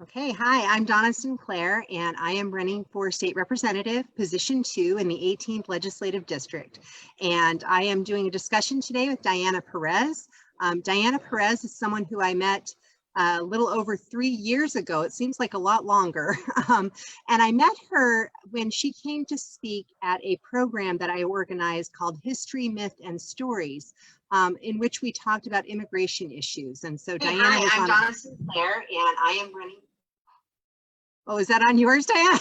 Okay, hi, I'm Donna Sinclair, and I am running for State Representative, Position 2 in the 18th Legislative District. And I am doing a discussion today with Diana Perez. Diana Perez is someone who I met a little over 3 years ago. It seems like a lot longer. And I met her when she came to speak at a program that I organized called History, Myth, and Stories, in which we talked about immigration issues. And so Diana was on. Donna Sinclair, and I am running. Oh, is that on yours, Diana?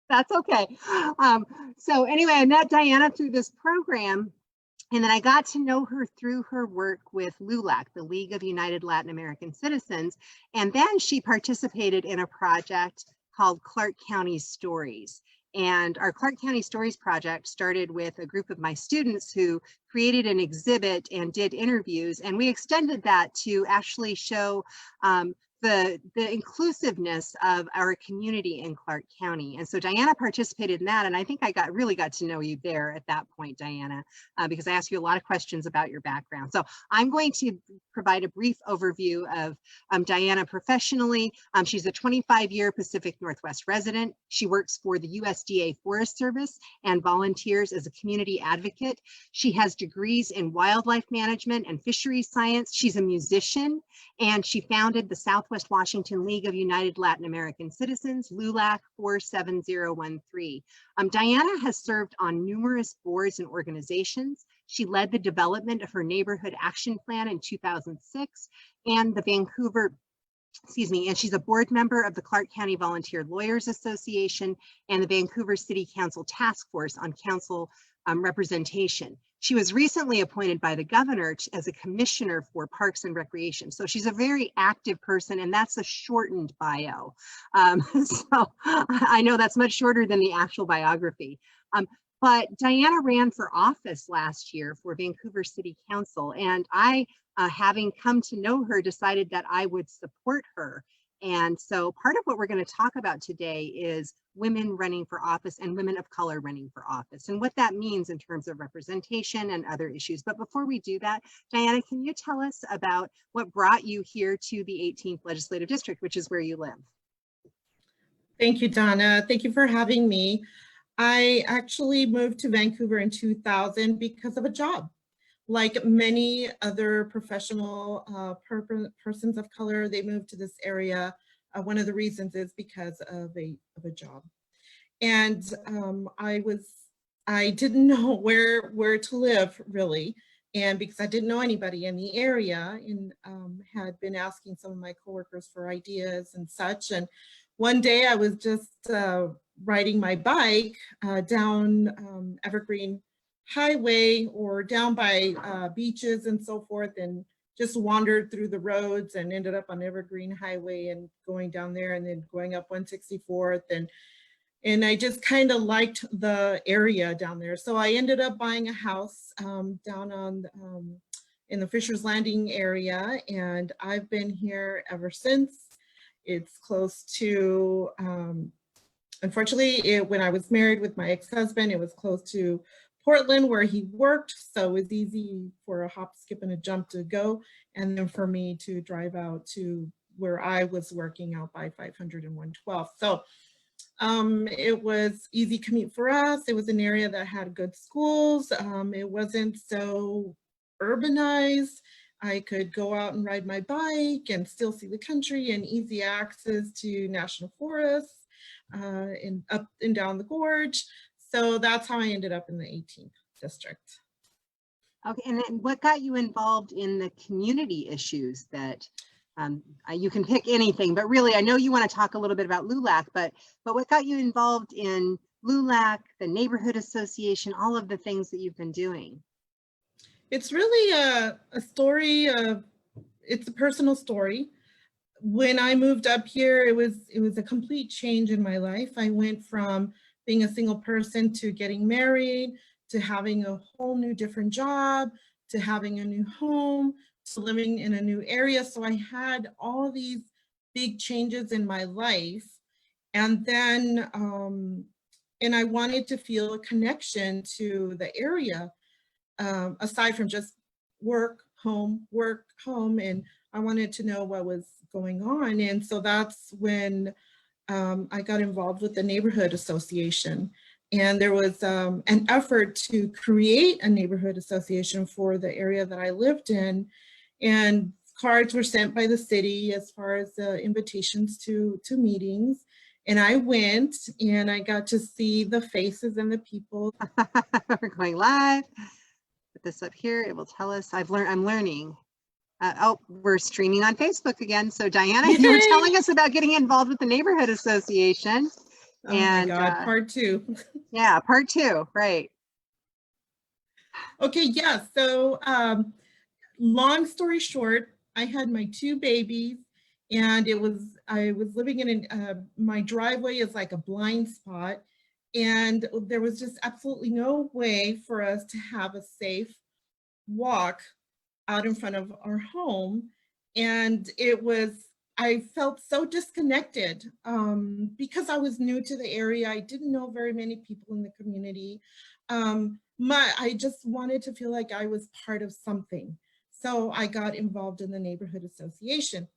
That's okay. So anyway, I met Diana through this program, and then I got to know her through her work with LULAC, the League of United Latin American Citizens. And then she participated in a project called Clark County Stories. And our Clark County Stories project started with a group of my students who created an exhibit and did interviews. And we extended that to actually show the inclusiveness of our community in Clark County. And so Diana participated in that. And I think I really got to know you there at that point, Diana, because I asked you a lot of questions about your background. So I'm going to provide a brief overview of Diana professionally. She's a 25-year Pacific Northwest resident. She works for the USDA Forest Service and volunteers as a community advocate. She has degrees in wildlife management and fisheries science. She's a musician, and she founded the Southwest Washington League of United Latin American Citizens, LULAC 47013. Diana has served on numerous boards and organizations. She led the development of her neighborhood action plan in 2006 and the and she's a board member of the Clark County Volunteer Lawyers Association and the Vancouver City Council Task Force on Council representation. She was recently appointed by the governor as a commissioner for Parks and Recreation. So she's a very active person, and that's a shortened bio. So I know that's much shorter than the actual biography. But Diana ran for office last year for Vancouver City Council, and I, having come to know her, decided that I would support her. And so part of what we're going to talk about today is women running for office and women of color running for office and what that means in terms of representation and other issues. But before we do that, Diana, can you tell us about what brought you here to the 18th Legislative District, which is where you live? Thank you, Donna. Thank you for having me. I actually moved to Vancouver in 2000 because of a job. Like many other professional persons of color, they moved to this area. One of the reasons is because of a job. And I didn't know where to live really. And because I didn't know anybody in the area and had been asking some of my coworkers for ideas and such. And one day I was just riding my bike down Evergreen Highway or down by beaches and so forth, and just wandered through the roads and ended up on Evergreen Highway and going down there and then going up 164th, and I just kind of liked the area down there. So I ended up buying a house down on in the Fisher's Landing area, and I've been here ever since. It's close to unfortunately, when I was married with my ex-husband, it was close to Portland where he worked, so it was easy for a hop, skip, and a jump to go, and then for me to drive out to where I was working out by 500 and 112. So it was easy commute for us. It was an area that had good schools. It wasn't so urbanized. I could go out and ride my bike and still see the country, and easy access to national forests and up and down the gorge. So that's how I ended up in the 18th district. Okay, and then what got you involved in the community issues that you can pick anything, but really I know you want to talk a little bit about LULAC, but what got you involved in LULAC, the neighborhood association, all of the things that you've been doing? It's really a story of, it's a personal story. When I moved up here, it was a complete change in my life. I went from being a single person to getting married, to having a whole new different job, to having a new home, to living in a new area. So I had all these big changes in my life. And then, and I wanted to feel a connection to the area, aside from just work, home, work, home, and I wanted to know what was going on. And so that's when I got involved with the neighborhood association. And there was an effort to create a neighborhood association for the area that I lived in. And cards were sent by the city as far as invitations to meetings. And I went and I got to see the faces and the people. We're going live. Put this up here. It will tell us. I'm learning. Oh, we're streaming on Facebook again. So Diana, you were telling us about getting involved with the neighborhood association. Oh my God, part two. Yeah, part two, right. Okay, yeah, so long story short, I had my 2 babies, and I was living in my driveway is like a blind spot, and there was just absolutely no way for us to have a safe walk out in front of our home. And I felt so disconnected because I was new to the area. I didn't know very many people in the community. I just wanted to feel like I was part of something. So I got involved in the neighborhood association.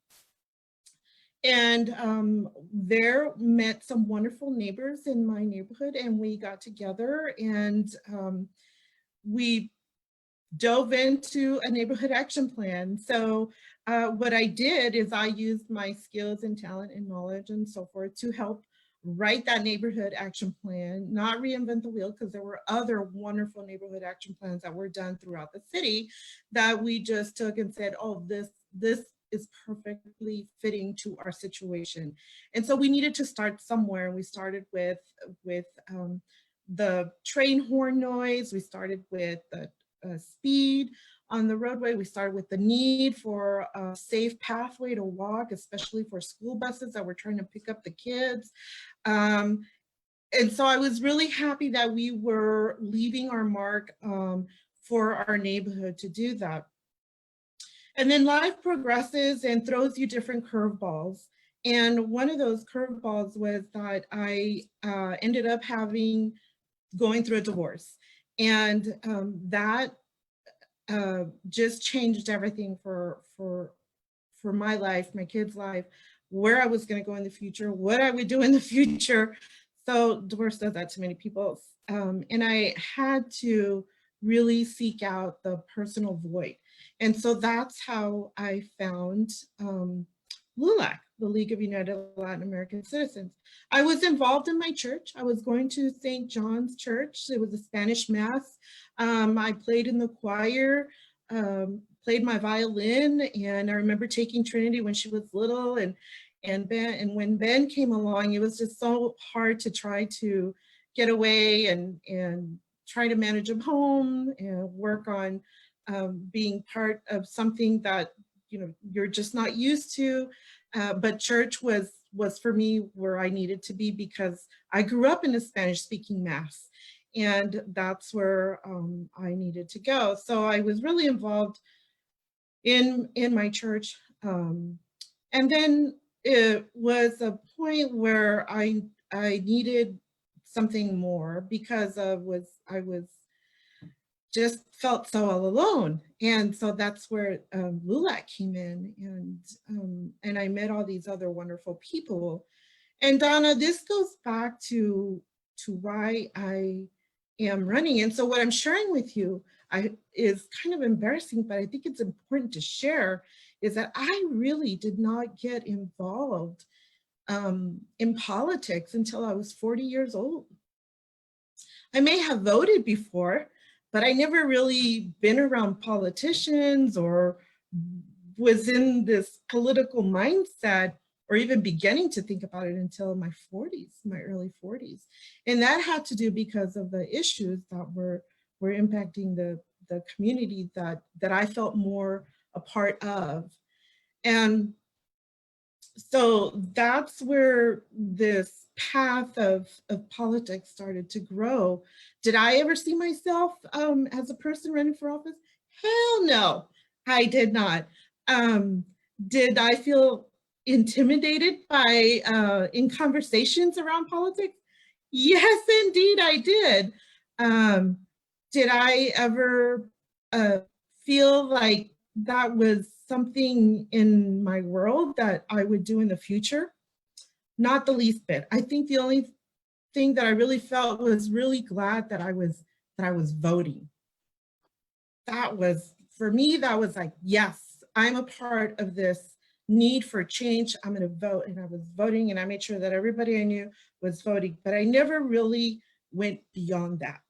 And there met some wonderful neighbors in my neighborhood, and we got together and we dove into a neighborhood action plan. So what I did is I used my skills and talent and knowledge and so forth to help write that neighborhood action plan, not reinvent the wheel, because there were other wonderful neighborhood action plans that were done throughout the city that we just took and said, oh, this is perfectly fitting to our situation. And so we needed to start somewhere. We started with the train horn noise. We started with the speed on the roadway. We started with the need for a safe pathway to walk, especially for school buses that were trying to pick up the kids. And so I was really happy that we were leaving our mark for our neighborhood to do that. And then life progresses and throws you different curveballs. And one of those curveballs was that I ended up going through a divorce. And that just changed everything for my life, my kids' life, where I was going to go in the future, what I would do in the future. So divorce does that to many people. And I had to really seek out the personal void. And so that's how I found LULAC, the League of United Latin American Citizens. I was involved in my church. I was going to St. John's Church. It was a Spanish mass. I played in the choir, played my violin, and I remember taking Trinity when she was little. And when Ben came along, it was just so hard to try to get away and try to manage a home and work on being part of something that you're just not used to. But church was for me where I needed to be, because I grew up in a Spanish speaking mass, and that's where I needed to go. So I was really involved in my church. And then it was a point where I needed something more, because I was just felt so all alone. And so that's where LULAC came in, and I met all these other wonderful people. And Donna, this goes back to why I am running. And so what I'm sharing with you is kind of embarrassing, but I think it's important to share, is that I really did not get involved in politics until I was 40 years old. I may have voted before, but I never really been around politicians or was in this political mindset, or even beginning to think about it, until my 40s, my early 40s. And that had to do because of the issues that were impacting the community that I felt more a part of. And so that's where this path of politics started to grow. Did I ever see myself as a person running for office? Hell no, I did not. Did I feel intimidated by in conversations around politics? Yes, indeed I did. Did I ever feel like that was something in my world that I would do in the future. Not the least bit. I think the only thing that I really felt was really glad that I was voting. That was, for me, that was like, yes, I'm a part of this need for change. I'm going to vote. And I was voting, and I made sure that everybody I knew was voting. But I never really went beyond that,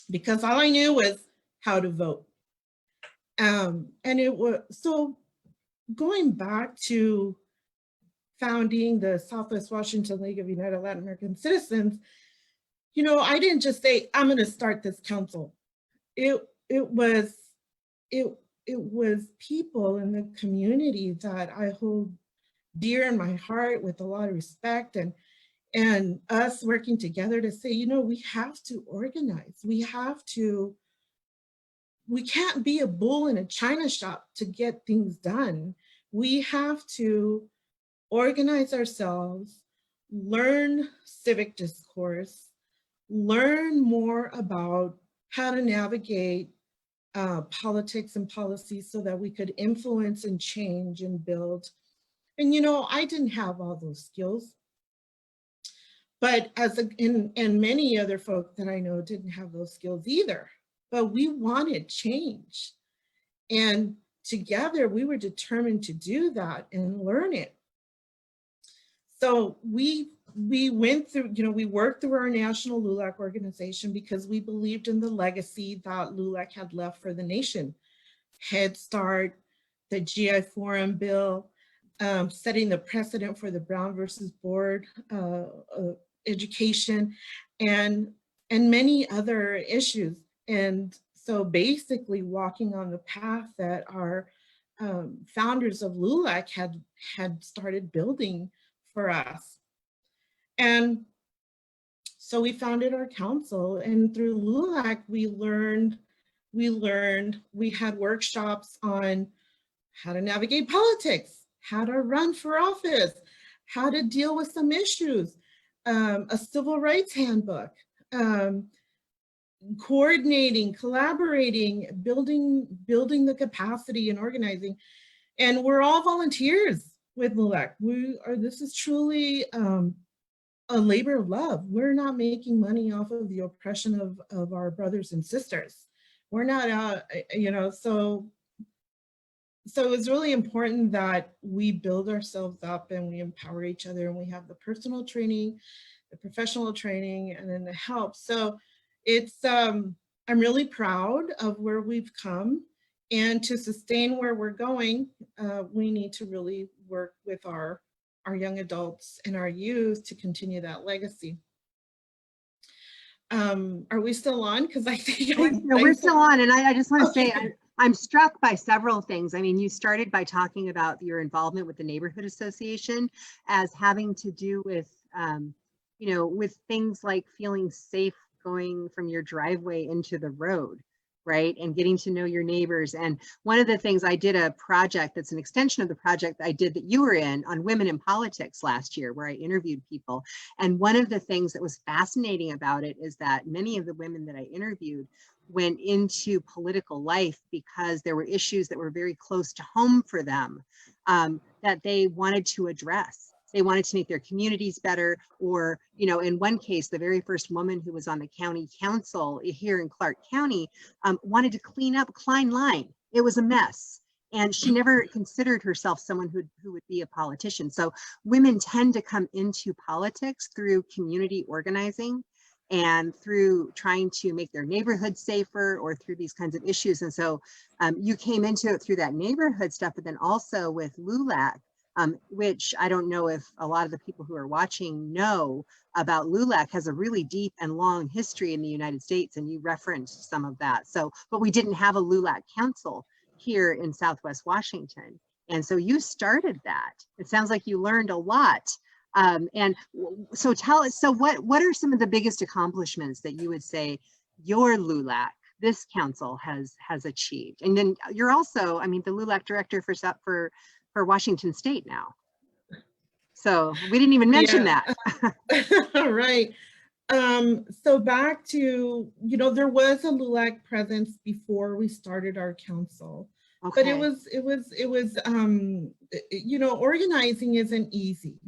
because all I knew was how to vote. And it was, so going back to founding the Southwest Washington League of United Latin American Citizens, you know, I didn't just say, I'm going to start this council. It was people in the community that I hold dear in my heart with a lot of respect, and us working together to say, you know, we have to organize. We can't be a bull in a china shop to get things done. We have to organize ourselves, learn civic discourse, learn more about how to navigate politics and policy so that we could influence and change and build. And, you know, I didn't have all those skills, but and many other folk that I know didn't have those skills either, but we wanted change. And together we were determined to do that and learn it. So we went through, you know, we worked through our national LULAC organization because we believed in the legacy that LULAC had left for the nation. Head Start, the GI Forum bill, setting the precedent for the Brown versus Board education, and many other issues. And so basically walking on the path that our founders of LULAC had started building for us. And so we founded our council, and through LULAC, we had workshops on how to navigate politics, how to run for office, how to deal with some issues, a civil rights handbook, coordinating, collaborating, building the capacity and organizing. And we're all volunteers with LULAC. This is truly a labor of love. We're not making money off of the oppression of our brothers and sisters. We're not, you know, so it's really important that we build ourselves up and we empower each other, and we have the personal training, the professional training, and then the help. So it's, I'm really proud of where we've come, and to sustain where we're going, we need to really work with our young adults and our youth to continue that legacy. Are we still on? Because I think we're still on, and I just want to say I'm struck by several things. I mean, you started by talking about your involvement with the neighborhood association as having to do with, you know, with things like feeling safe going from your driveway into the road, right? And getting to know your neighbors. And one of the things, I did a project that's an extension of the project I did that you were in on women in politics last year, where I interviewed people. And one of the things that was fascinating about it is that many of the women that I interviewed went into political life because there were issues that were very close to home for them, that they wanted to address. They wanted to make their communities better, or, you know, in one case, the very first woman who was on the county council here in Clark County wanted to clean up Klein Line. It was a mess. And she never considered herself someone who would be a politician. So women tend to come into politics through community organizing and through trying to make their neighborhood safer, or through these kinds of issues. And so you came into it through that neighborhood stuff, but then also with LULAC, which I don't know if a lot of the people who are watching know about. LULAC has a really deep and long history in the United States, and you referenced some of that. So, but we didn't have a LULAC council here in Southwest Washington. And so you started that. It sounds like you learned a lot. And so tell us, so what are some of the biggest accomplishments that you would say your LULAC, this council has achieved? And then you're also, I mean, the LULAC director for Washington State now. So we didn't even mention that. Right. So back to, you know, there was a LULAC presence before we started our council. But Okay. you know, organizing isn't easy.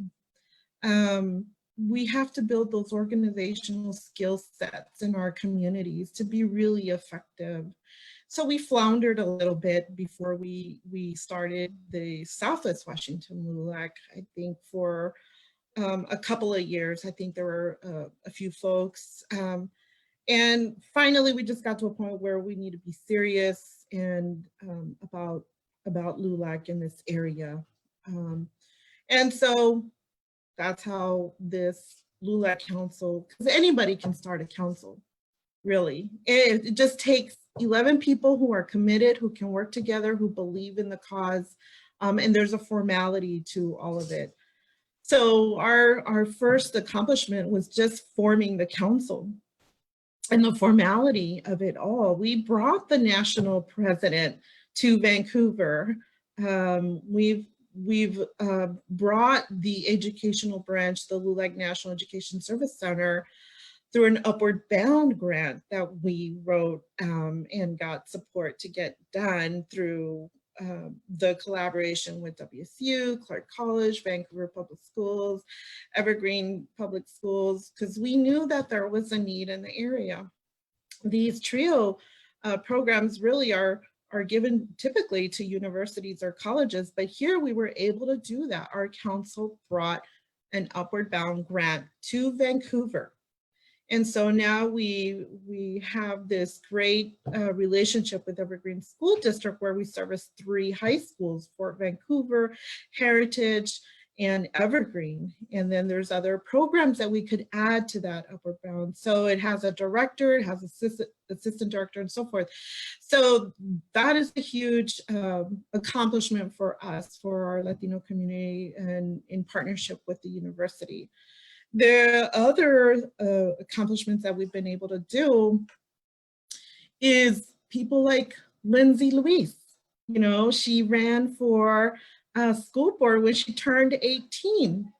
We have to build those organizational skill sets in our communities to be really effective. So we floundered a little bit before we started the Southwest Washington LULAC. I think for a couple of years, I think there were a few folks. And finally, we just got to a point where we need to be serious and about LULAC in this area. And so that's how this LULAC council, because anybody can start a council, really. It just takes 11 people who are committed, who can work together, who believe in the cause, and there's a formality to all of it. So our first accomplishment was just forming the council and the formality of it all. We brought the national president to Vancouver. We've brought the educational branch, the LULAC National Education Service Center, through an Upward Bound grant that we wrote and got support to get done through the collaboration with WSU, Clark College, Vancouver Public Schools, Evergreen Public Schools, because we knew that there was a need in the area. These TRIO programs really are given typically to universities or colleges, but here we were able to do that. Our council brought an Upward Bound grant to Vancouver. And so now we have this great relationship with Evergreen School District where we service 3 high schools, Fort Vancouver, Heritage, and Evergreen. And then there's other programs that we could add to that Upward Bound. So it has a director, it has assistant director, and so forth. So that is a huge accomplishment for us, for our Latino community, and in partnership with the university. The other accomplishments that we've been able to do is people like Lindsay Luis. You know, she ran for school board when she turned 18.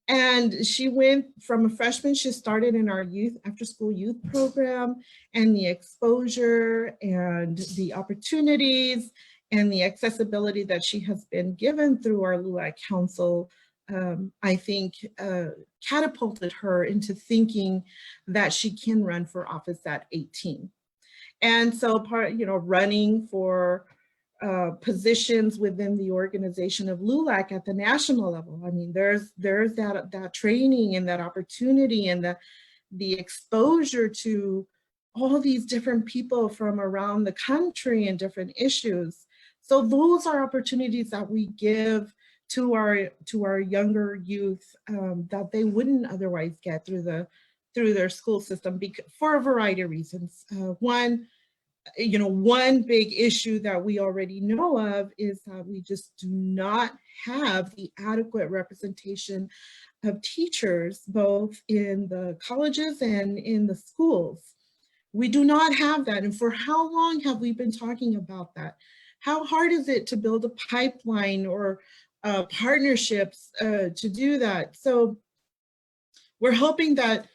And she went from a freshman, she started in our youth, after school youth program, and the exposure and the opportunities and the accessibility that she has been given through our LULAC Council, I think catapulted her into thinking that she can run for office at 18. And so running for positions within the organization of LULAC at the national level. I mean, there's that training and that opportunity and the exposure to all these different people from around the country and different issues. So those are opportunities that we give to our younger youth that they wouldn't otherwise get through their school system for a variety of reasons. One big issue that we already know of is that we just do not have the adequate representation of teachers, both in the colleges and in the schools. We do not have that. And for how long have we been talking about that? How hard is it to build a pipeline or partnerships to do that? So we're hoping that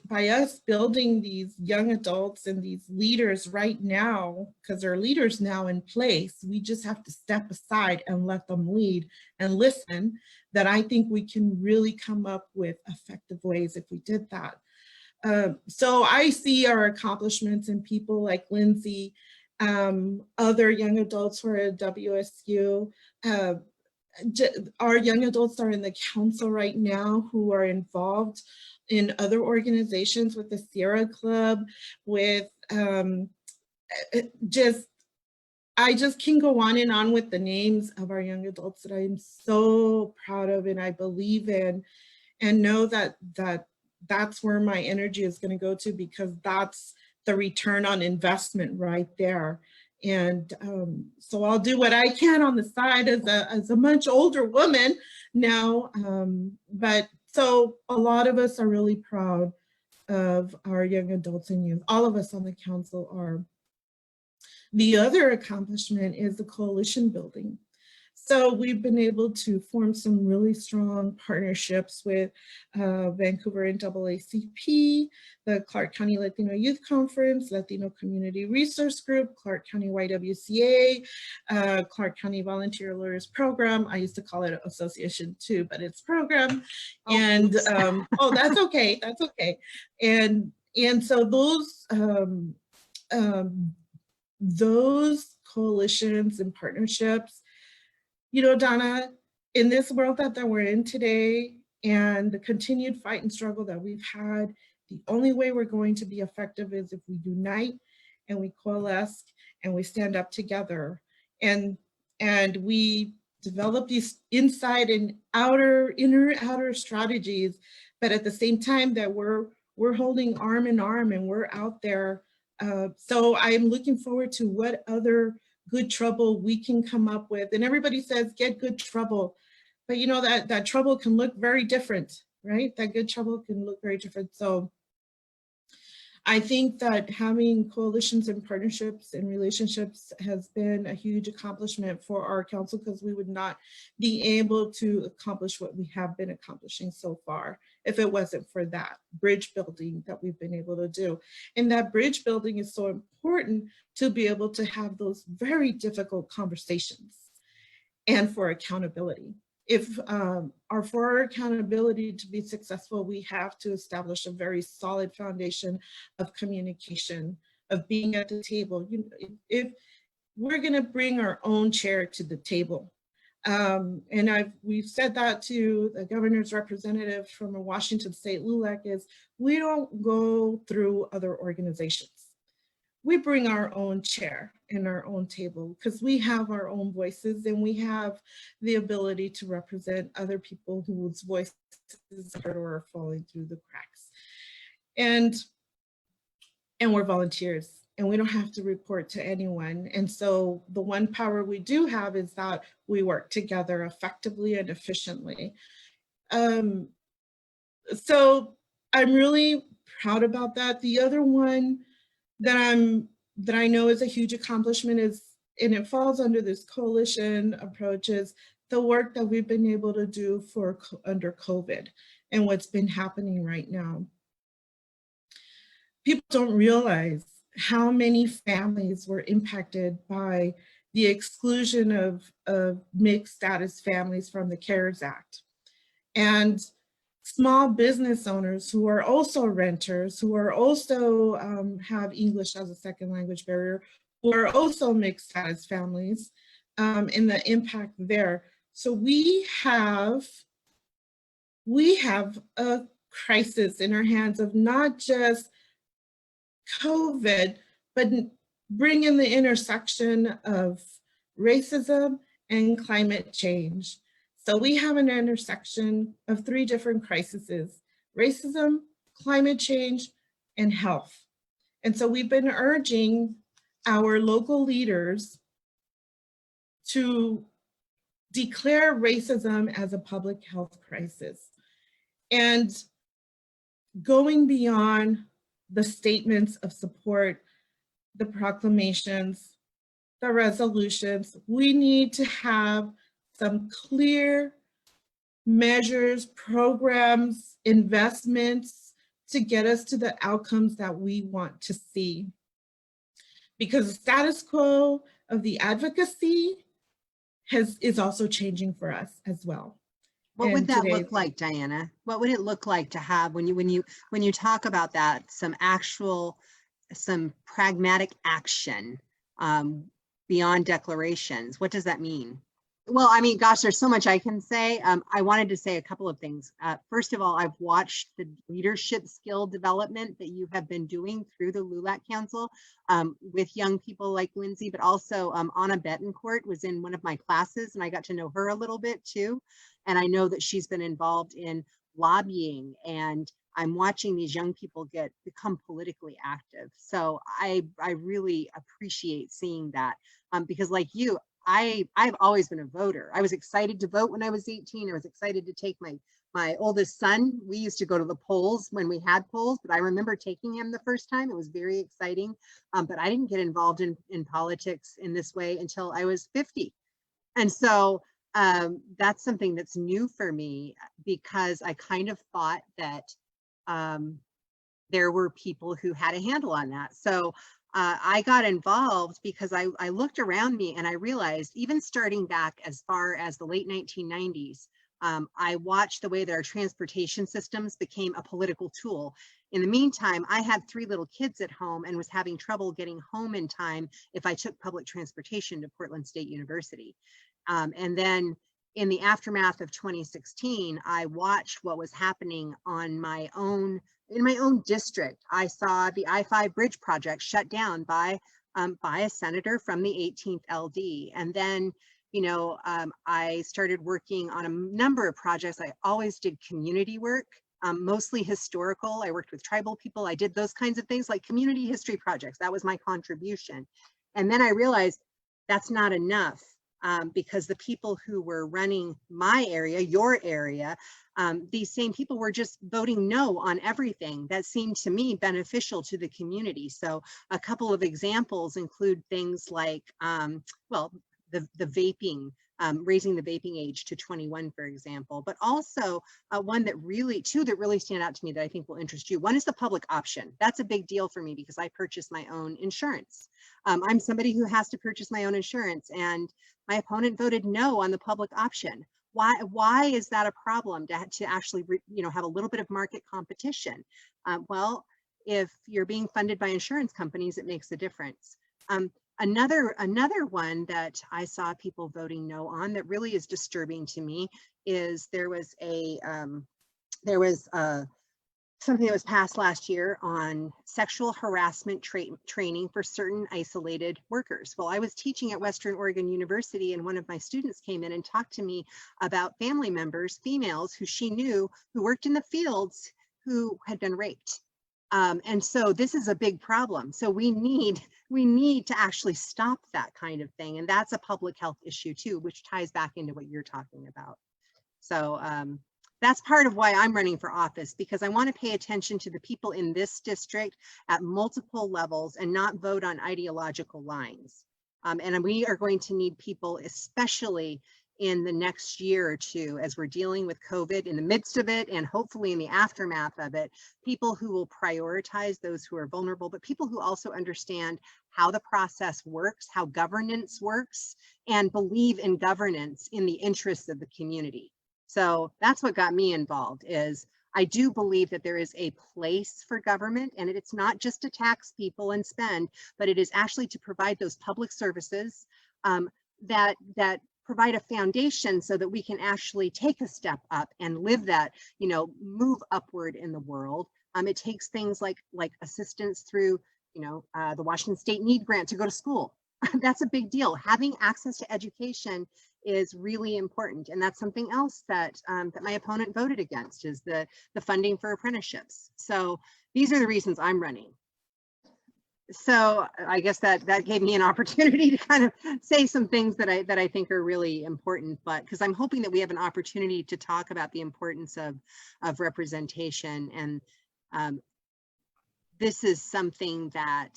by us building these young adults and these leaders right now, because there are leaders now in place, we just have to step aside and let them lead and listen, that I think we can really come up with effective ways if we did that. So I see our accomplishments in people like Lindsay, other young adults who are at WSU. Our young adults are in the council right now who are involved in other organizations with the Sierra Club, with I just can go on and on with the names of our young adults that I am so proud of and I believe in, and know that that's where my energy is going to go to, because that's the return on investment right there. And so I'll do what I can on the side as a much older woman now, but so a lot of us are really proud of our young adults and youth. All of us on the council are. The other accomplishment is the coalition building. So we've been able to form some really strong partnerships with Vancouver NAACP, the Clark County Latino Youth Conference, Latino Community Resource Group, Clark County YWCA, Clark County Volunteer Lawyers Program. I used to call it association too, but it's program. Oh, And oh, that's okay, that's okay. And so those coalitions and partnerships, you know, Donna, in this world that we're in today and the continued fight and struggle that we've had, the only way we're going to be effective is if we unite and we coalesce and we stand up together and we develop these inside and inner outer strategies, but at the same time that we're holding arm in arm and we're out there. So I'm looking forward to what other good trouble we can come up with. And everybody says get good trouble, but you know that trouble can look very different, right? That good trouble can look very different. So I think that having coalitions and partnerships and relationships has been a huge accomplishment for our council, because we would not be able to accomplish what we have been accomplishing so far if it wasn't for that bridge building that we've been able to do. And that bridge building is so important to be able to have those very difficult conversations and for accountability. If for our accountability to be successful, we have to establish a very solid foundation of communication, of being at the table. You know, if we're going to bring our own chair to the table, and we've said that to the governor's representative from Washington State, LULAC, is we don't go through other organizations. We bring our own chair and our own table, because we have our own voices and we have the ability to represent other people whose voices are falling through the cracks. And we're volunteers and we don't have to report to anyone. And so the one power we do have is that we work together effectively and efficiently. So I'm really proud about that. The other one that I know is a huge accomplishment is, and it falls under this coalition approach, is the work that we've been able to do under COVID and what's been happening right now. People don't realize how many families were impacted by the exclusion of mixed status families from the CARES Act. And small business owners who are also renters, who are also have English as a second language barrier, who are also mixed status families, and the impact there. So we have a crisis in our hands of not just COVID, but bring in the intersection of racism and climate change. So we have an intersection of 3 different crises: racism, climate change, and health. And so we've been urging our local leaders to declare racism as a public health crisis. And going beyond the statements of support, the proclamations, the resolutions, we need to have some clear measures, programs, investments to get us to the outcomes that we want to see. Because the status quo of the advocacy is also changing for us as well. What would that look like, Diana? What would it look like to have, when you talk about that, some pragmatic action beyond declarations? What does that mean? Well, I mean, gosh, there's so much I can say. I wanted to say a couple of things. First of all, I've watched the leadership skill development that you have been doing through the LULAC Council with young people like Lindsay, but also Anna Betancourt was in one of my classes and I got to know her a little bit too. And I know that she's been involved in lobbying, and I'm watching these young people become politically active. So I really appreciate seeing that because, like you, I've always been a voter. I was excited to vote when I was 18. I was excited to take my oldest son. We used to go to the polls when we had polls, but I remember taking him the first time. It was very exciting. But I didn't get involved in politics in this way until I was 50. And so that's something that's new for me because I kind of thought that there were people who had a handle on that. So I got involved because I looked around me and I realized, even starting back as far as the late 1990s, I watched the way that our transportation systems became a political tool. In the meantime, I had 3 little kids at home and was having trouble getting home in time if I took public transportation to Portland State University. And then in the aftermath of 2016, I watched what was happening on my own, in my own district. I saw the I-5 bridge project shut down by a senator from the 18th LD. And then, I started working on a number of projects. I always did community work, mostly historical. I worked with tribal people. I did those kinds of things like community history projects. That was my contribution. And then I realized that's not enough. Because the people who were running my area, your area, these same people were just voting no on everything that seemed to me beneficial to the community. So a couple of examples include things like, the vaping, raising the vaping age to 21, for example, but also two that really stand out to me that I think will interest you. One is the public option. That's a big deal for me because I purchase my own insurance. I'm somebody who has to purchase my own insurance, and my opponent voted no on the public option. Why is that a problem to actually, have a little bit of market competition? Well, if you're being funded by insurance companies, it makes a difference. Another one that I saw people voting no on that really is disturbing to me is there was something that was passed last year on sexual harassment training for certain isolated workers. Well, I was teaching at Western Oregon University, and one of my students came in and talked to me about family members, females who she knew who worked in the fields who had been raped. And so this is a big problem. So we need to actually stop that kind of thing. And that's a public health issue too, which ties back into what you're talking about. So that's part of why I'm running for office, because I want to pay attention to the people in this district at multiple levels and not vote on ideological lines. And we are going to need people, especially in the next year or two, as we're dealing with COVID, in the midst of it, and hopefully in the aftermath of it, people who will prioritize those who are vulnerable, but people who also understand how the process works, how governance works, and believe in governance in the interests of the community. So that's what got me involved. Is I do believe that there is a place for government, and it's not just to tax people and spend, but it is actually to provide those public services that provide a foundation so that we can actually take a step up and live that, move upward in the world. It takes things like assistance through, the Washington State Need Grant to go to school. That's a big deal. Having access to education is really important, and that's something else that that my opponent voted against, is the funding for apprenticeships. So these are the reasons I'm running. So I guess that gave me an opportunity to kind of say some things that I think are really important, but because I'm hoping that we have an opportunity to talk about the importance of representation, and this is something that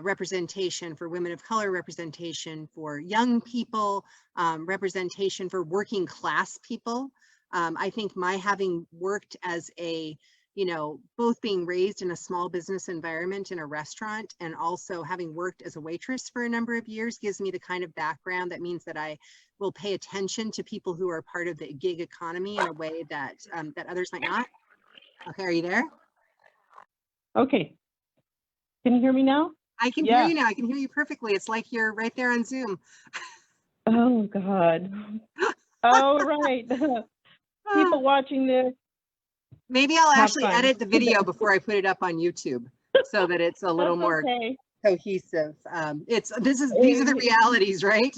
representation for women of color, representation for young people, representation for working class people. I think my having worked as a, both being raised in a small business environment in a restaurant and also having worked as a waitress for a number of years gives me the kind of background that means that I will pay attention to people who are part of the gig economy in a way that that others might not. Okay, are you there? Okay. Can you hear me now? I can hear you now. I can hear you perfectly. It's like you're right there on Zoom. Oh, God. Oh, right. People watching this. Maybe I'll actually edit the video before I put it up on YouTube so that it's a little more cohesive. These are the realities, right?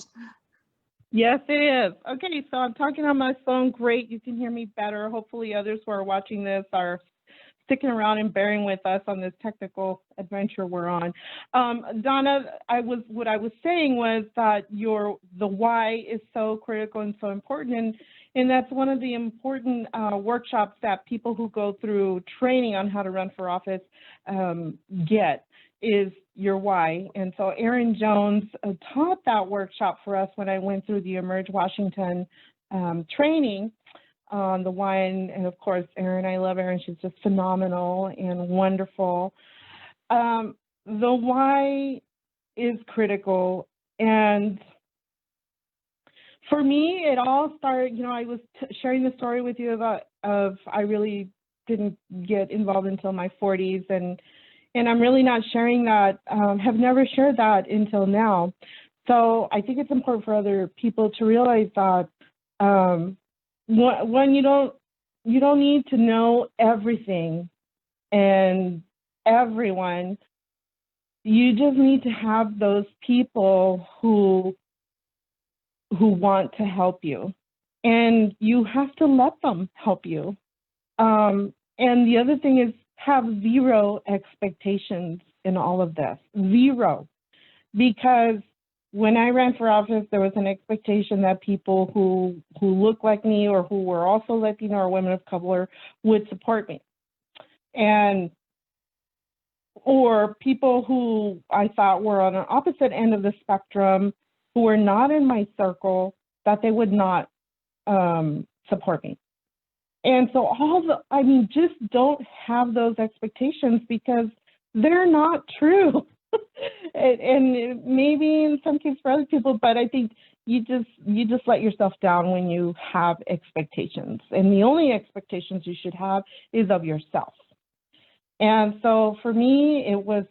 Yes, it is. Okay, so I'm talking on my phone. Great. You can hear me better. Hopefully others who are watching this are sticking around and bearing with us on this technical adventure we're on. Donna, what I was saying was that the why is so critical and so important, and that's one of the important workshops that people who go through training on how to run for office get. is your why. And so Erin Jones taught that workshop for us when I went through the Emerge Washington training on the why. And of course, Erin, I love Erin. She's just phenomenal and wonderful. The why is critical. And for me, it all started, you know, I was sharing the story with you about I really didn't get involved until my 40s, and I'm really not sharing that, have never shared that until now. So I think it's important for other people to realize that when you don't need to know everything and everyone. You just need to have those people who want to help you, and you have to let them help you. And the other thing is have zero expectations in all of this, zero, because when I ran for office, there was an expectation that people who look like me or who were also Latino or women of color would support me, or people who I thought were on an opposite end of the spectrum, who were not in my circle, that they would not support me. And so just don't have those expectations, because they're not true. and maybe in some cases for other people, but I think you just let yourself down when you have expectations. And the only expectations you should have is of yourself. And so for me, it would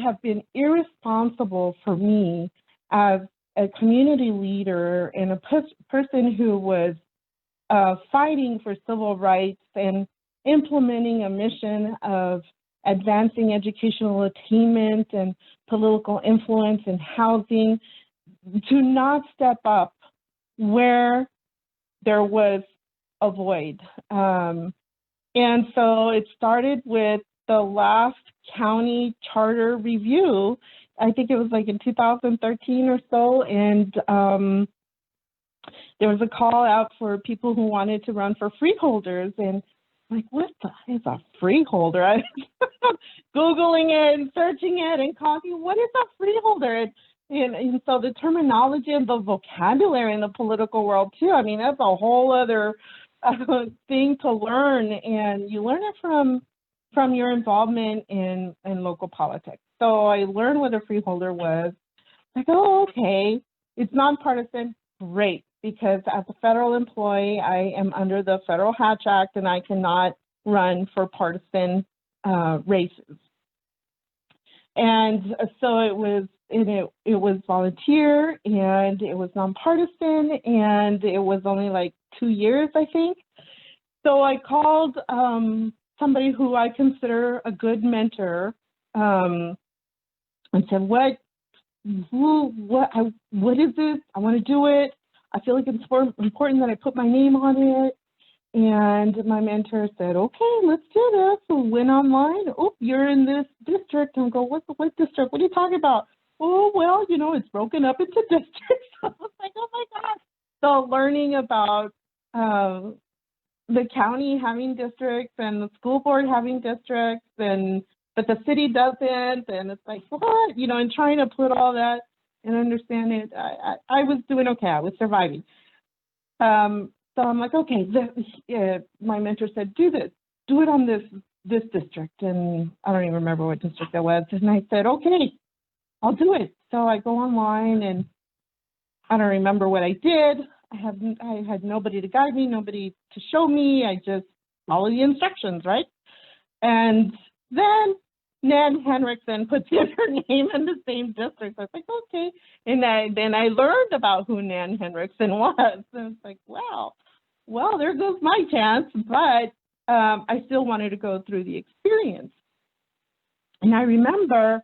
have been irresponsible for me as a community leader and a person who was fighting for civil rights and implementing a mission of advancing educational attainment and political influence in housing, to not step up where there was a void. And so it started with the last county charter review. I think it was like in 2013 or so, and there was a call out for people who wanted to run for freeholders, and I'm like, what is a freeholder? I was Googling it and searching it and calling, what is a freeholder? And so the terminology and the vocabulary in the political world too, I mean, that's a whole other thing to learn, and you learn it from your involvement in local politics. So I learned what a freeholder was. Like, oh, okay, it's nonpartisan, great, because as a federal employee, I am under the Federal Hatch Act, and I cannot run for partisan races. And so it was volunteer, and it was nonpartisan, and it was only like 2 years, I think. So I called somebody who I consider a good mentor, and said, what is this? I want to do it. I feel like it's important that I put my name on it. And my mentor said, okay, let's do this. So went online. Oh, you're in this district. And I go, what district? What are you talking about? Oh, well, it's broken up into districts. I was like, oh my gosh. So learning about the county having districts and the school board having districts, but the city doesn't, and it's like, what? And trying to put all that and understand it. I was doing okay. I was surviving. So I'm like, okay, my mentor said, do this. Do it on this district. And I don't even remember what district that was. And I said, okay, I'll do it. So I go online, and I don't remember what I did. I had nobody to guide me, nobody to show me. I just followed the instructions, right? And then Nan Henriksen puts in her name in the same district. I was like, okay. And then I learned about who Nan Henriksen was. And it's like, wow, well, there goes my chance. But I still wanted to go through the experience. And I remember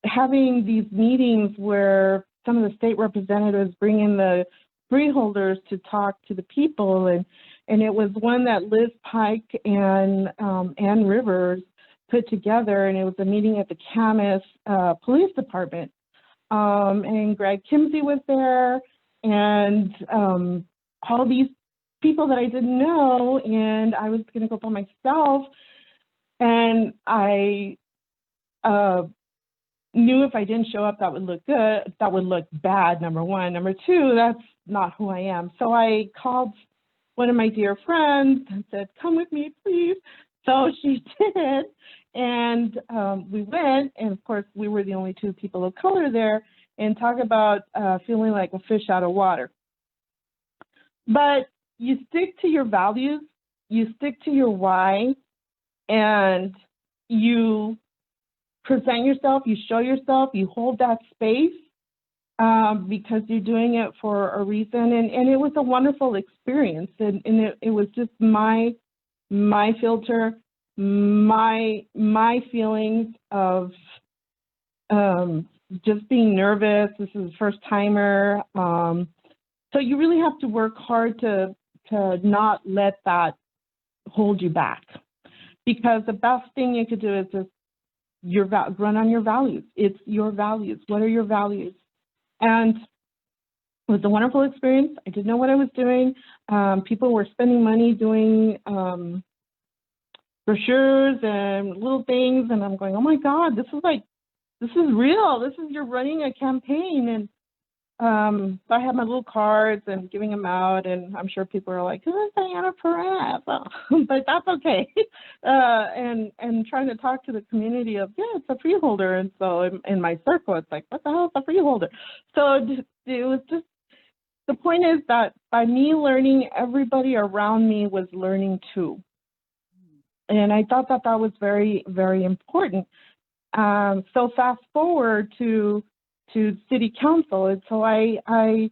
having these meetings where some of the state representatives bring in the freeholders to talk to the people, and it was one that Liz Pike and Ann Rivers put together, and it was a meeting at the Camas Police Department, and Greg Kimsey was there, and all these people that I didn't know, and I was going to go by myself. And I knew if I didn't show up, that would look good. That would look bad, number one. Number two, that's not who I am. So I called one of my dear friends and said, come with me, please. So she did. And we went. And of course, we were the only two people of color there. And talk about feeling like a fish out of water. But you stick to your values, you stick to your why, and you present yourself, you show yourself, you hold that space because you're doing it for a reason. And it was a wonderful experience. And it was just my filter, my feelings of just being nervous. This is a first timer. So you really have to work hard to not let that hold you back, because the best thing you could do is just run on your values. It's your values. What are your values? And it was a wonderful experience. I didn't know what I was doing. People were spending money doing brochures and little things, and I'm going, oh my God, this is real. This is, you're running a campaign. And so I had my little cards and giving them out, and I'm sure people are like, who is Donna Perez? Oh, but that's okay. And trying to talk to the community of, yeah, it's a freeholder. And so in my circle, it's like, what the hell is a freeholder? So it was just, the point is that by me learning, everybody around me was learning too. And I thought that was very, very important. So fast forward to city council. And so I've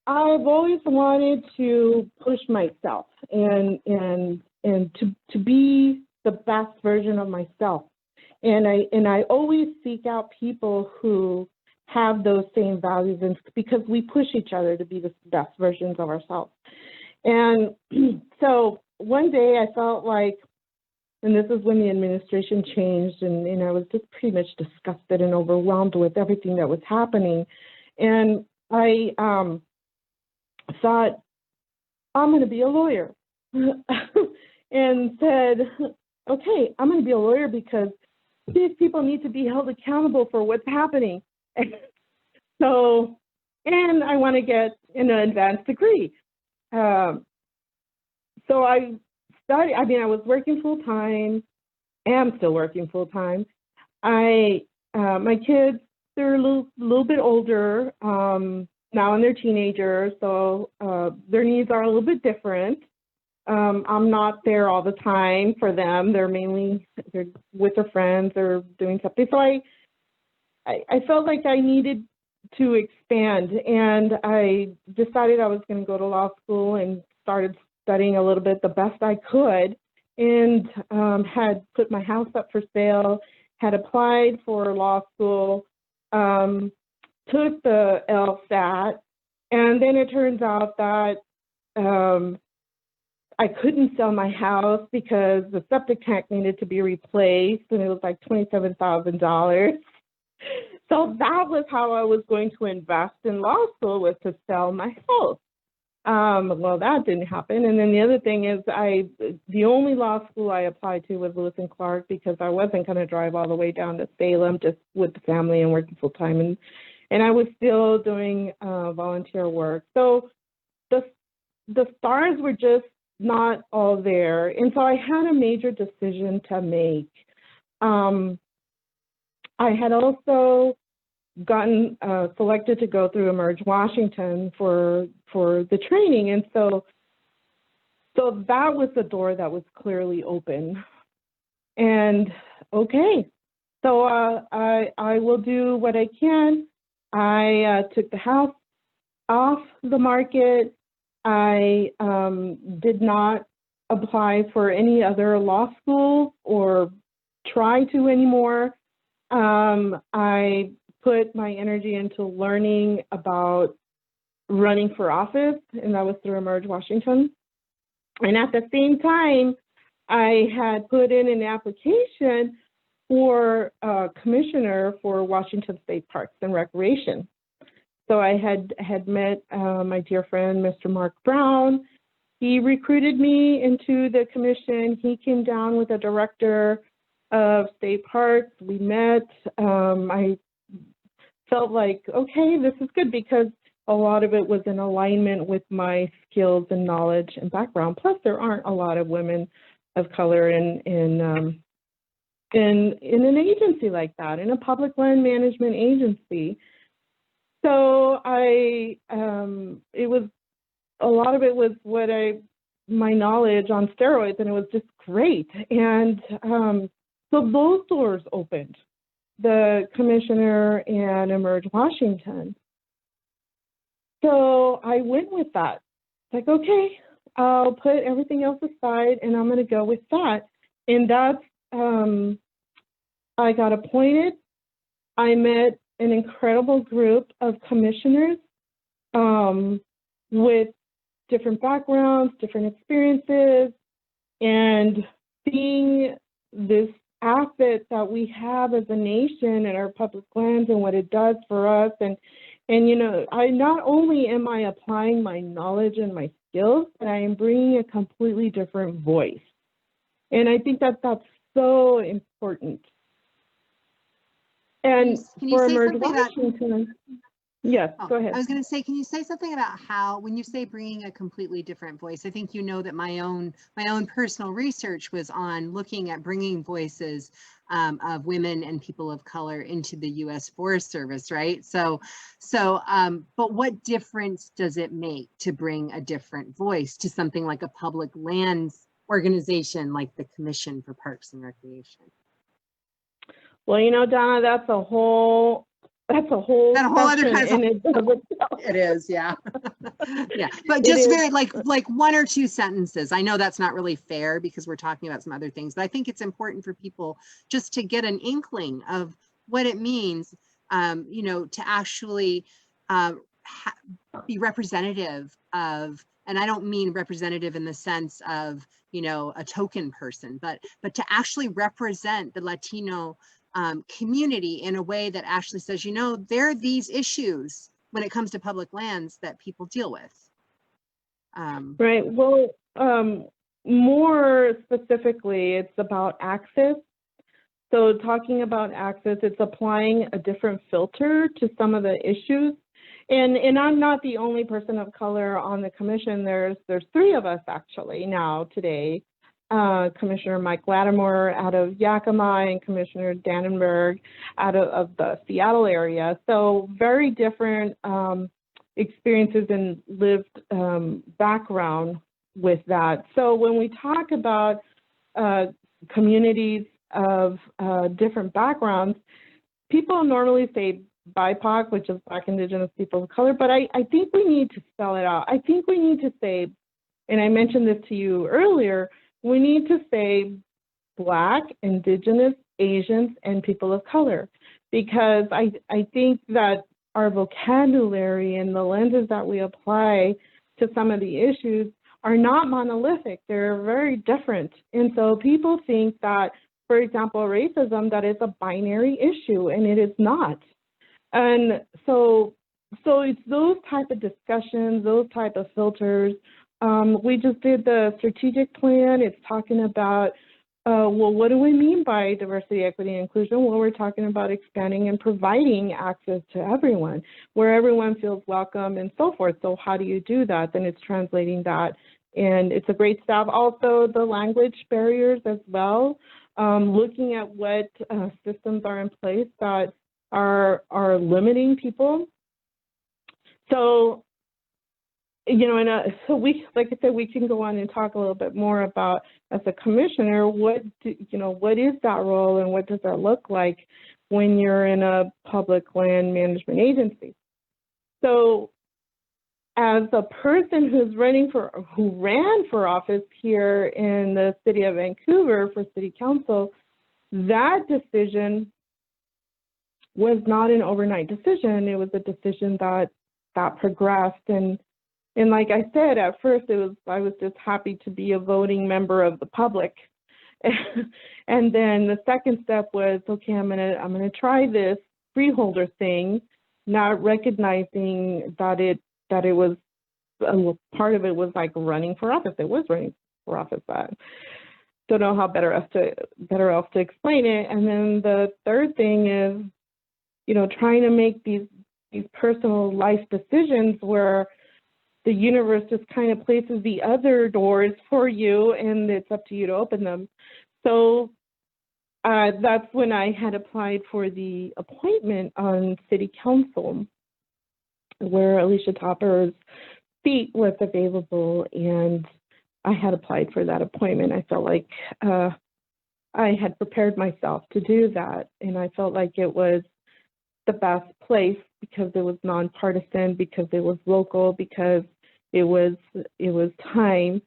always wanted to push myself and to be the best version of myself. And I always seek out people who have those same values, and because we push each other to be the best versions of ourselves. And so one day I felt like, and this is when the administration changed, and I was just pretty much disgusted and overwhelmed with everything that was happening. And I thought, I'm going to be a lawyer. And said, okay, I'm going to be a lawyer because these people need to be held accountable for what's happening. So, and I want to get an advanced degree. So I studied, I was working full time, am still working full time. My kids, they're a little bit older now, and they're teenagers, so their needs are a little bit different. I'm not there all the time for them. They're with their friends or doing something. So I felt like I needed to expand, and I decided I was going to go to law school and started studying a little bit the best I could, and had put my house up for sale, had applied for law school, took the LSAT, and then it turns out that I couldn't sell my house because the septic tank needed to be replaced, and it was like $27,000. So that was how I was going to invest in law school, was to sell my house. Well, that didn't happen. And then the other thing is, the only law school I applied to was Lewis and Clark, because I wasn't going to drive all the way down to Salem just with the family and working full time. And I was still doing volunteer work. So the stars were just not all there. And so I had a major decision to make. I had also gotten selected to go through Emerge Washington for the training, and so that was the door that was clearly open. And okay, so I will do what I can. I took the house off the market. I did not apply for any other law school or try to anymore. I put my energy into learning about running for office, and that was through Emerge Washington. And at the same time, I had put in an application for commissioner for Washington State Parks and Recreation. So I had met my dear friend, Mr. Mark Brown. He recruited me into the commission. He came down with a director of state parks. We met. I felt like, okay, this is good because a lot of it was in alignment with my skills and knowledge and background. Plus, there aren't a lot of women of color in an agency like that, in a public land management agency. So it was, a lot of it was my knowledge on steroids, and it was just great. And so those doors opened, the commissioner and Emerge Washington. So I went with that. It's like, okay, I'll put everything else aside and I'm going to go with that. And that's, I got appointed. I met an incredible group of commissioners with different backgrounds, different experiences, and seeing this asset that we have as a nation and our public lands and what it does for us. And you know, I not only am I applying my knowledge and my skills, but I am bringing a completely different voice. And I think that that's so important. And Can you for say Emerge something about, Washington, yes, oh, go ahead. I was going to say, can you say something about how, when you say bringing a completely different voice, I think you know that my own personal research was on looking at bringing voices of women and people of color into the U.S. Forest Service, right? But what difference does it make to bring a different voice to something like a public lands organization like the Commission for Parks and Recreation? Well, you know, Donna, that's a whole other section kind of, in it of itself. it is, yeah. Yeah, but It just is. very like one or two sentences. I know that's not really fair because we're talking about some other things, but I think it's important for people just to get an inkling of what it means, you know, to actually be representative of, and I don't mean representative in the sense of, you know, a token person, but to actually represent the Latino community in a way that actually says, you know, there are these issues when it comes to public lands that people deal with. Right. Well, more specifically, it's about access. So talking about access, it's applying a different filter to some of the issues. And I'm not the only person of color on the commission. There's three of us actually now today. Commissioner Mike Lattimore out of Yakima and Commissioner Dannenberg out of the Seattle area. So very different experiences and lived background with that. So when we talk about communities of different backgrounds, people normally say BIPOC, which is Black, Indigenous, People of Color, but I think we need to spell it out. I think we need to say, and I mentioned this to you earlier, we need to say Black, Indigenous, Asians, and people of color, because I think that our vocabulary and the lenses that we apply to some of the issues are not monolithic. They're very different. And so people think that, for example, racism, that is a binary issue, and it is not. And so it's those type of discussions, those type of filters. We just did the strategic plan. It's talking about, well, what do we mean by diversity, equity, and inclusion? Well, we're talking about expanding and providing access to everyone, where everyone feels welcome and so forth. So how do you do that? Then it's translating that. And it's a great step. Also, the language barriers as well, looking at what systems are in place that are limiting people. So, you know, and so we, like I said, we can go on and talk a little bit more about, as a commissioner, what is that role and what does that look like when you're in a public land management agency? So, as a person who ran for office here in the city of Vancouver for city council, that decision was not an overnight decision. It was a decision that progressed. And like I said, at first I was just happy to be a voting member of the public. And then the second step was, okay, I'm gonna try this freeholder thing. not recognizing that it was part of it was like running for office. It was running for office, but don't know how better else to explain it. And then the third thing is, you know, trying to make these personal life decisions where the universe just kind of places the other doors for you, and it's up to you to open them. So that's when I had applied for the appointment on City Council, where Alicia Topper's seat was available, and I had applied for that appointment. I felt like I had prepared myself to do that, and I felt like it was the best place because it was nonpartisan, because it was local, because it was time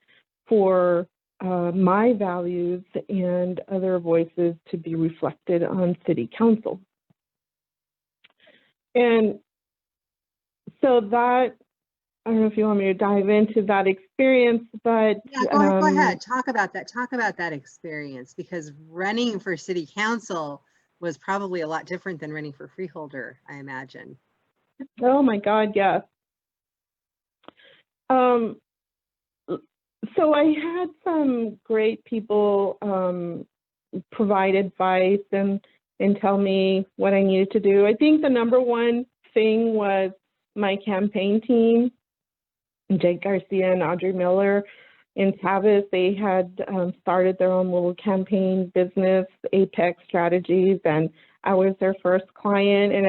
for my values and other voices to be reflected on City Council. And so that, I don't know if you want me to dive into that experience, but yeah, go ahead. Talk about that. Talk about that experience, because running for City Council was probably a lot different than running for freeholder, I imagine. Oh my God, yes. So I had some great people provide advice and tell me what I needed to do. I think the number one thing was my campaign team, Jake Garcia and Audrey Miller in Tavis. They had started their own little campaign business, Apex Strategies, and I was their first client, and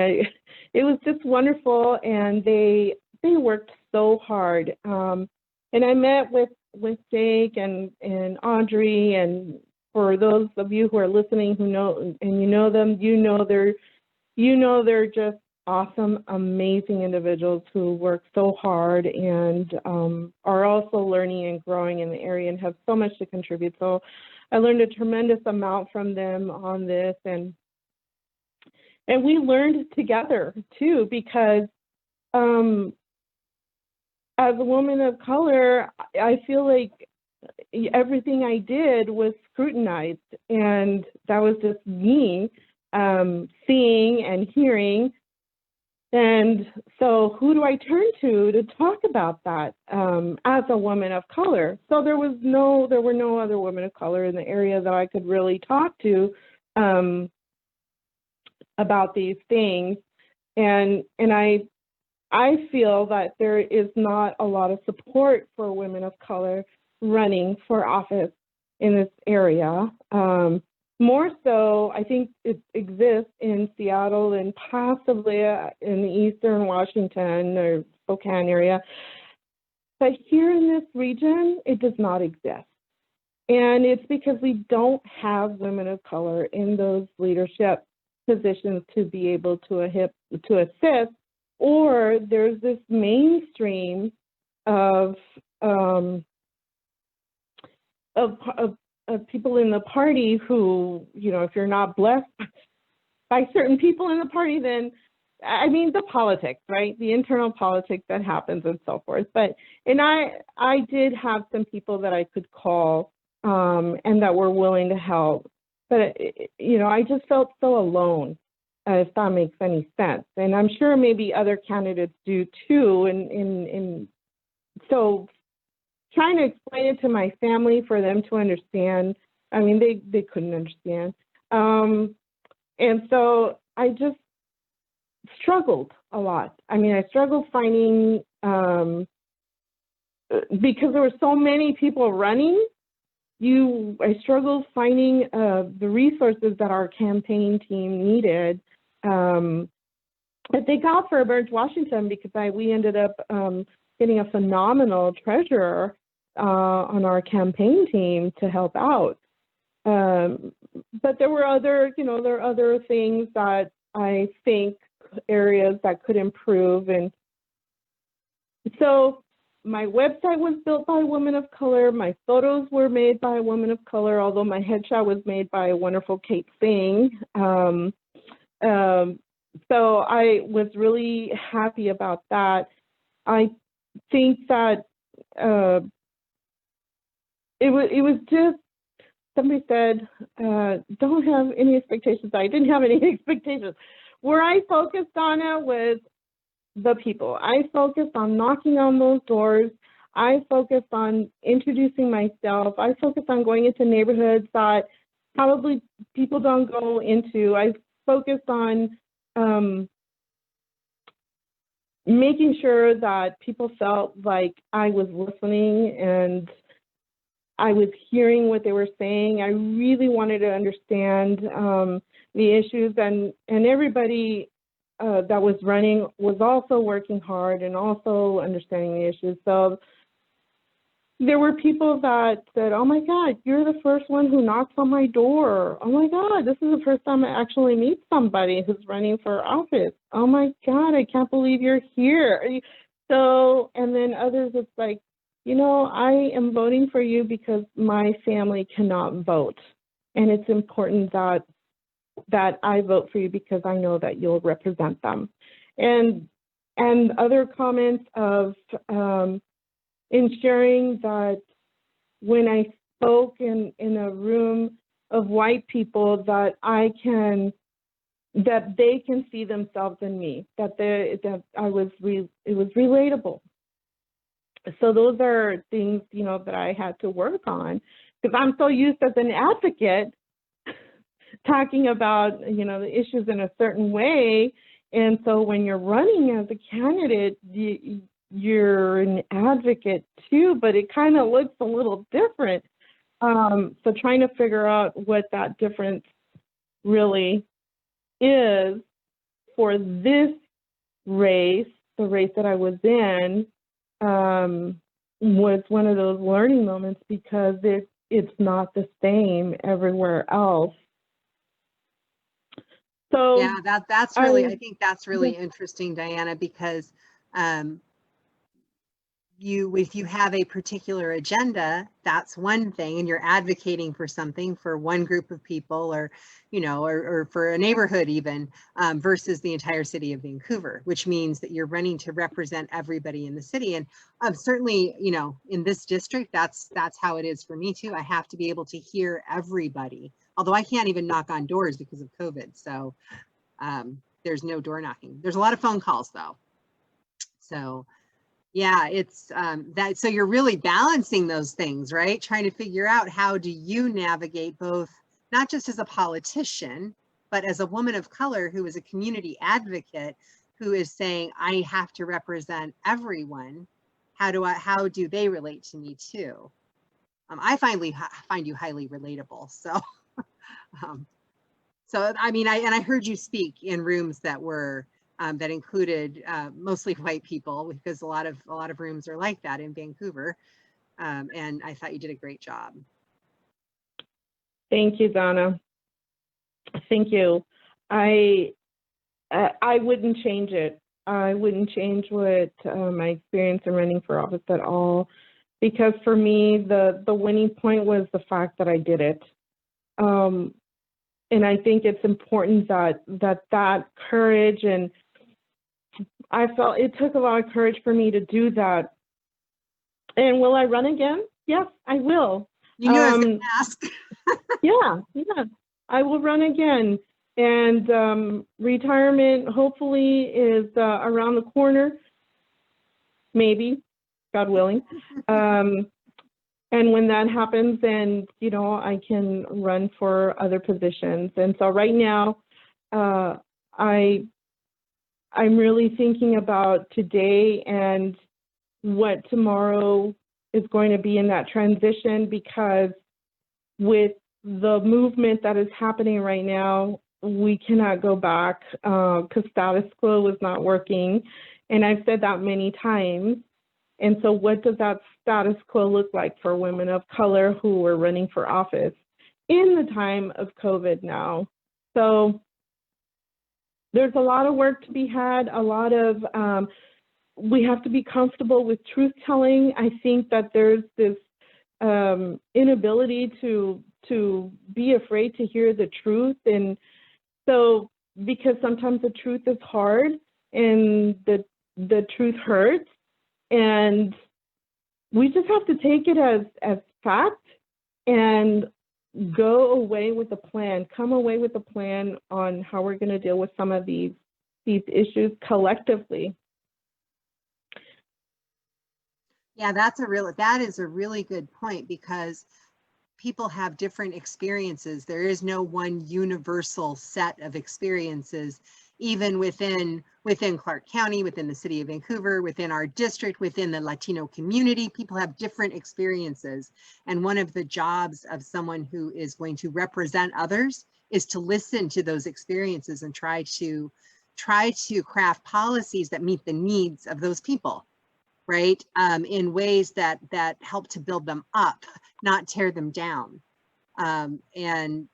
it was just wonderful. And they worked so hard. And I met with Jake and Audrey, and for those of you who are listening who know, and you know them, they're just awesome, amazing individuals who work so hard and are also learning and growing in the area and have so much to contribute. So I learned a tremendous amount from them on this, and we learned together too, because as a woman of color, I feel like everything I did was scrutinized, and that was just me seeing and hearing. And so who do I turn to talk about that as a woman of color? So there were no other women of color in the area that I could really talk to about these things. And I feel that there is not a lot of support for women of color running for office in this area. More so, I think it exists in Seattle and possibly in the Eastern Washington or Spokane area. But here in this region, it does not exist. And it's because we don't have women of color in those leadership positions to be able to assist, or there's this mainstream of people in the party who, you know, if you're not blessed by certain people in the party, then, I mean, the politics, right? The internal politics that happens and so forth. And I did have some people that I could call and that were willing to help. But, you know, I just felt so alone, if that makes any sense. And I'm sure maybe other candidates do too. And so trying to explain it to my family for them to understand, I mean, they couldn't understand. And so I just struggled a lot. I mean, I struggled finding, because there were so many people running, I struggled finding the resources that our campaign team needed that they got for Burge, Washington, because we ended up getting a phenomenal treasurer on our campaign team to help out. But there were other things that I think areas that could improve. And so my website was built by a woman of color. My photos were made by a woman of color, although my headshot was made by a wonderful Kate Singh. So I was really happy about that. I think that it was just, somebody said, don't have any expectations. I didn't have any expectations. Where I focused on it was the people. I focused on knocking on those doors. I focused on introducing myself. I focused on going into neighborhoods that probably people don't go into. I focused on making sure that people felt like I was listening and I was hearing what they were saying. I really wanted to understand the issues, and everybody that was running was also working hard and also understanding the issues. So there were people that said, oh my God, you're the first one who knocks on my door. Oh my God, this is the first time I actually meet somebody who's running for office. Oh my God, I can't believe you're here. So, and then others, it's like, you know, I am voting for you because my family cannot vote. And it's important that I vote for you because I know that you'll represent them. And other comments of ensuring that when I spoke in a room of white people, that they can see themselves in me, that it was relatable. So those are things, you know, that I had to work on, because I'm so used as an advocate talking about, you know, the issues in a certain way. And so when you're running as a candidate, you're an advocate too, but it kind of looks a little different. So trying to figure out what that difference really is for this race, the race that I was in, was one of those learning moments, because it's not the same everywhere else. So yeah, that's really, I think that's really interesting, Diana, because if you have a particular agenda, that's one thing, and you're advocating for something for one group of people, or, you know, or for a neighborhood even, versus the entire city of Vancouver, which means that you're running to represent everybody in the city. And certainly, you know, in this district, that's how it is for me too. I have to be able to hear everybody, although I can't even knock on doors because of COVID. So there's no door knocking. There's a lot of phone calls though. So yeah, it's that. So you're really balancing those things, right? Trying to figure out, how do you navigate both, not just as a politician, but as a woman of color who is a community advocate, who is saying, I have to represent everyone. How do they relate to me too? I find you highly relatable. So, so I mean, I heard you speak in rooms that were that included mostly white people, because a lot of rooms are like that in Vancouver, and I thought you did a great job. Thank you, Donna. Thank you. I wouldn't change it. I wouldn't change what my experience in running for office at all, because for me, the winning point was the fact that I did it. And I think it's important that courage, and I felt it took a lot of courage for me to do that. And will I run again? Yes, I will. You knew I was going to ask. Yeah, I will run again. And retirement hopefully is around the corner, maybe, God willing. And when that happens, then, you know, I can run for other positions. And so right now, I'm really thinking about today and what tomorrow is going to be in that transition, because with the movement that is happening right now, we cannot go back, because status quo is not working. And I've said that many times. And so what does that status quo look like for women of color who are running for office in the time of COVID now? So there's a lot of work to be had, a lot of, we have to be comfortable with truth telling. I think that there's this inability to be afraid to hear the truth. And so, because sometimes the truth is hard and the truth hurts, and we just have to take it as fact and go away with a plan, come away with a plan on how we're going to deal with some of these issues collectively. Yeah, that is a really good point, because people have different experiences. There is no one universal set of experiences, even within Clark County, within the city of Vancouver, within our district, within the Latino community. People have different experiences. And one of the jobs of someone who is going to represent others is to listen to those experiences and try to craft policies that meet the needs of those people, right? In ways that help to build them up, not tear them down. And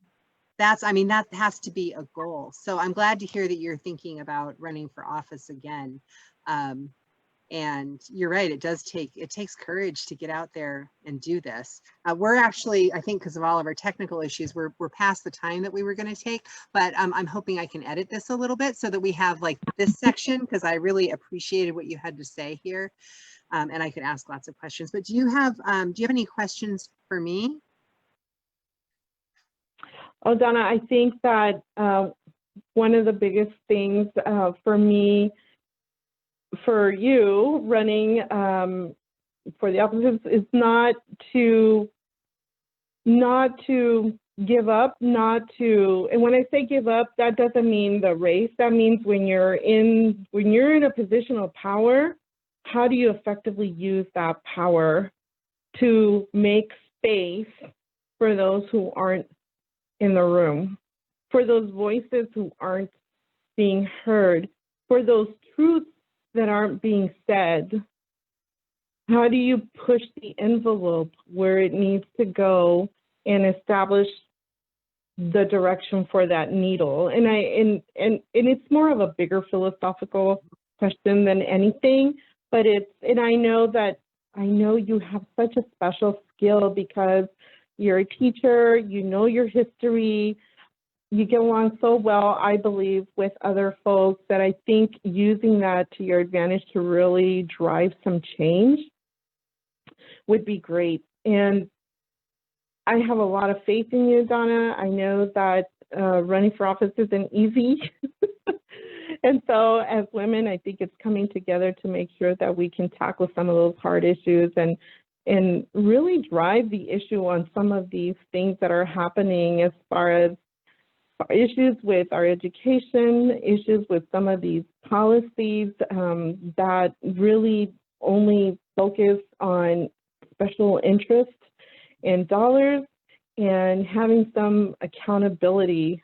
that has to be a goal. So I'm glad to hear that you're thinking about running for office again. And you're right, it takes courage to get out there and do this. We're actually, I think because of all of our technical issues, we're past the time that we were going to take, but I'm hoping I can edit this a little bit so that we have like this section, because I really appreciated what you had to say here. And I could ask lots of questions, but do you have any questions for me? Oh, Donna, I think that one of the biggest things for me, for you running for the office, is not to give up, and when I say give up, that doesn't mean the race. That means when you're in a position of power, how do you effectively use that power to make space for those who aren't in the room, for those voices who aren't being heard, for those truths that aren't being said? How do you push the envelope where it needs to go and establish the direction for that needle? And it's more of a bigger philosophical question than anything, but I know you have such a special skill because you're a teacher, you know your history, you get along so well, I believe, with other folks, that I think using that to your advantage to really drive some change would be great. And I have a lot of faith in you, Donna. I know that running for office isn't easy. And so as women, I think it's coming together to make sure that we can tackle some of those hard issues and really drive the issue on some of these things that are happening, as far as issues with our education, issues with some of these policies that really only focus on special interest and dollars, and having some accountability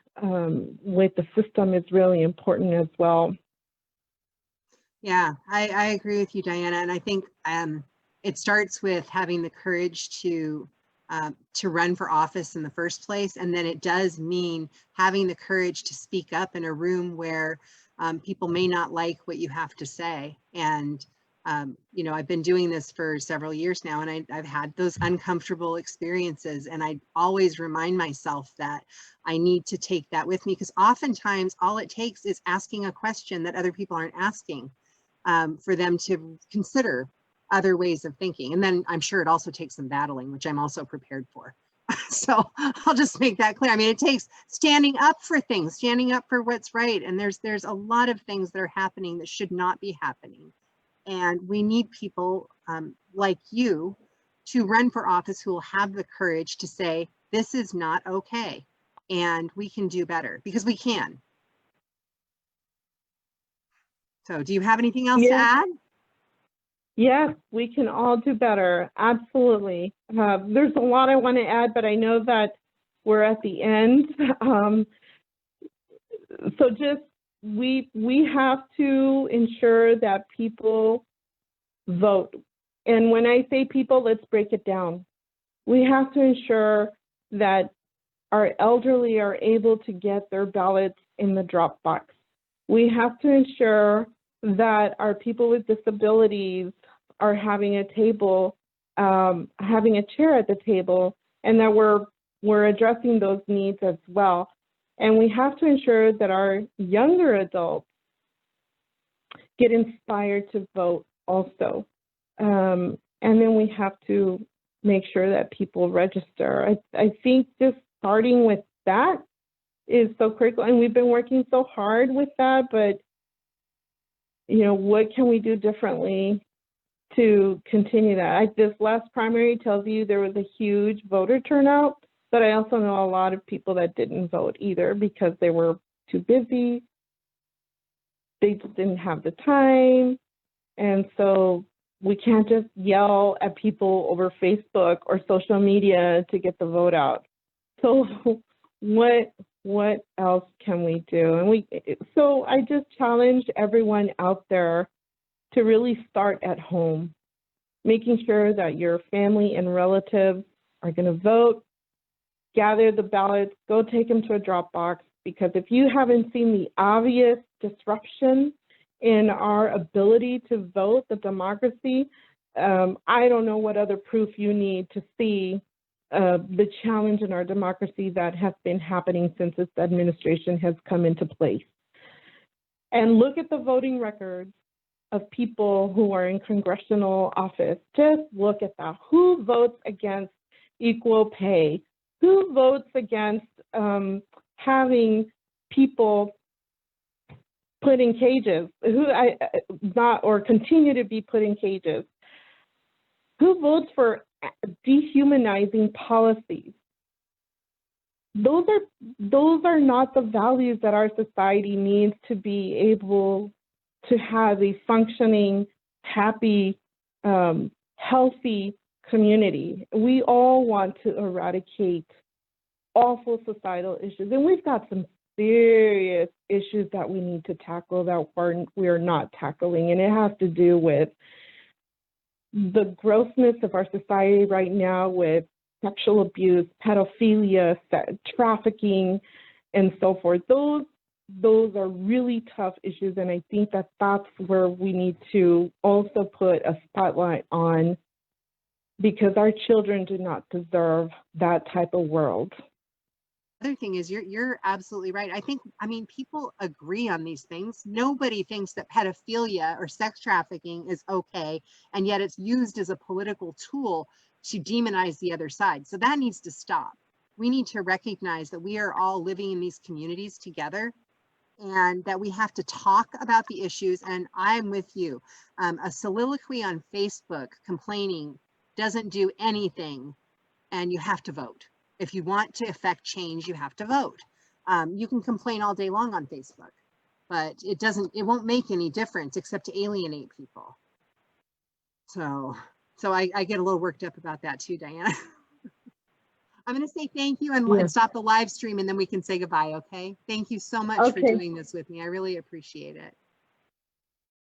with the system is really important as well. Yeah, I agree with you, Diana. And I think it starts with having the courage to run for office in the first place. And then it does mean having the courage to speak up in a room where people may not like what you have to say. And I've been doing this for several years now, and I've had those uncomfortable experiences, and I always remind myself that I need to take that with me, because oftentimes all it takes is asking a question that other people aren't asking for them to consider other ways of thinking. And then I'm sure it also takes some battling, which I'm also prepared for. So I'll just make that clear. I mean, it takes standing up for things, standing up for what's right. And there's a lot of things that are happening that should not be happening. And we need people like you to run for office who will have the courage to say, this is not okay, and we can do better, because we can. So do you have anything else to add? Yes, we can all do better. Absolutely. There's a lot I want to add, but I know that we're at the end. So just we have to ensure that people vote. And when I say people, let's break it down. We have to ensure that our elderly are able to get their ballots in the drop box. We have to ensure that our people with disabilities are having a table, having a chair at the table, and that we're addressing those needs as well. And we have to ensure that our younger adults get inspired to vote also. And then we have to make sure that people register. I think just starting with that is so critical, and we've been working so hard with that, but what can we do differently to continue that. This last primary tells you there was a huge voter turnout, but I also know a lot of people that didn't vote either because they were too busy. They just didn't have the time. And so we can't just yell at people over Facebook or social media to get the vote out. So what else can we do? And so I just challenge everyone out there to really start at home, making sure that your family and relatives are going to vote, gather the ballots, go take them to a drop box, because if you haven't seen the obvious disruption in our ability to vote, the democracy, I don't know what other proof you need to see the challenge in our democracy that has been happening since this administration has come into place. And look at the voting records of people who are in congressional office. Just look at that. Who votes against equal pay? Who votes against having people put in cages? Or continue to be put in cages? Who votes for dehumanizing policies? Those are not the values that our society needs to be able to have a functioning, happy, healthy community. We all want to eradicate awful societal issues, and we've got some serious issues that we need to tackle that we're not tackling, and it has to do with the grossness of our society right now with sexual abuse, pedophilia, trafficking, and so forth. Those are really tough issues, and I think that that's where we need to also put a spotlight on, because our children do not deserve that type of world. Other thing is you're absolutely right. I mean, people agree on these things. Nobody thinks that pedophilia or sex trafficking is okay, and yet it's used as a political tool to demonize the other side. So that needs to stop. We need to recognize that we are all living in these communities together, and that we have to talk about the issues. And I'm with you. A soliloquy on Facebook complaining doesn't do anything, and you have to vote. If you want to affect change, you have to vote. You can complain all day long on Facebook, but it won't make any difference except to alienate people. So I get a little worked up about that too, Diana. I'm going to say thank you and stop the live stream, and then we can say goodbye, okay? Thank you so much for doing this with me. I really appreciate it.